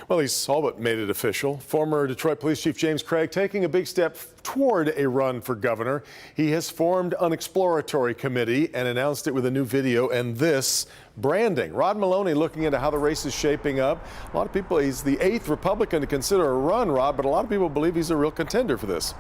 Well, he's all but made it official. Former Detroit Police Chief James Craig taking a big step toward a run for governor. He has formed an exploratory committee and announced it with a new video and this branding. Rod Maloney looking into how the race is shaping up. A lot of people, he's the 8th Republican to consider a run, Rod, but a lot of people believe he's a real contender for this.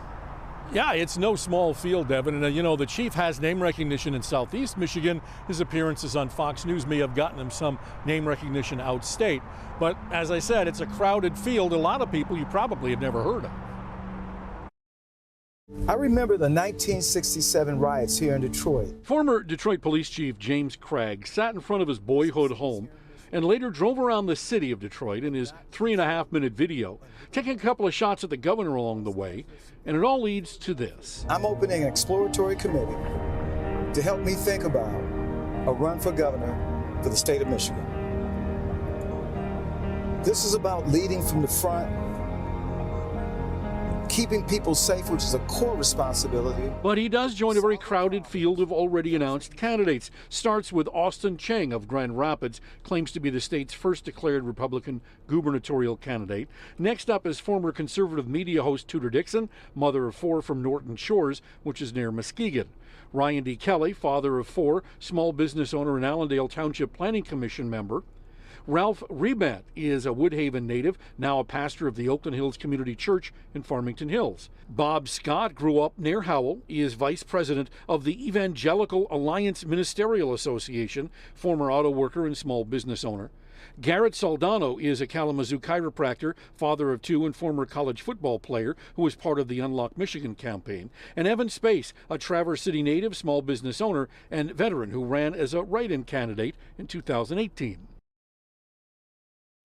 Yeah, it's no small field, Devin. And, you know, the chief has name recognition in Southeast Michigan. His appearances on Fox News may have gotten him some name recognition outstate. But as I said, it's a crowded field. A lot of people you probably have never heard of. I remember the 1967 riots here in Detroit. Former Detroit Police Chief James Craig sat in front of his boyhood home and later drove around the city of Detroit in his 3.5-minute video, taking a couple of shots at the governor along the way, and it all leads to this. I'm opening an exploratory committee to help me think about a run for governor for the state of Michigan. This is about leading from the front, keeping people safe, which is a core responsibility. But he does join a very crowded field of already announced candidates. Starts with Austin Cheng of Grand Rapids, claims to be the state's first declared Republican gubernatorial candidate. Next up is former conservative media host Tudor Dixon, mother of 4 from Norton Shores, which is near Muskegon. Ryan D. Kelly, father of 4, small business owner and Allendale Township Planning Commission member. Ralph Rebat is a Woodhaven native, now a pastor of the Oakland Hills Community Church in Farmington Hills. Bob Scott grew up near Howell. He is vice president of the Evangelical Alliance Ministerial Association, former auto worker and small business owner. Garrett Soldano is a Kalamazoo chiropractor, father of 2 and former college football player who was part of the Unlock Michigan campaign. And Evan Space, a Traverse City native, small business owner, and veteran who ran as a write-in candidate in 2018.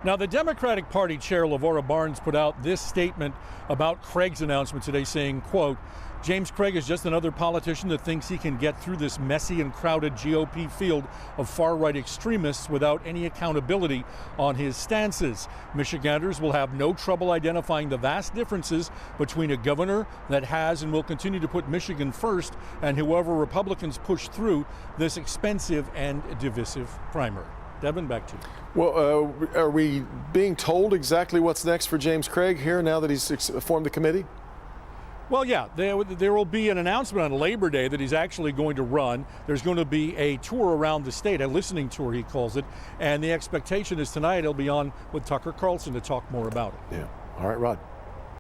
Now, the Democratic Party chair, Lavora Barnes, put out this statement about Craig's announcement today saying, quote, James Craig is just another politician that thinks he can get through this messy and crowded GOP field of far-right extremists without any accountability on his stances. Michiganders will have no trouble identifying the vast differences between a governor that has and will continue to put Michigan first and whoever Republicans push through this expensive and divisive primary. Devin, back to you. Well, are we being told exactly what's next for James Craig here now that he's formed the committee? Well, yeah, there will be an announcement on Labor Day that he's actually going to run. There's going to be a tour around the state, a listening tour, he calls it. And the expectation is tonight he'll be on with Tucker Carlson to talk more about it. Yeah. All right, Rod.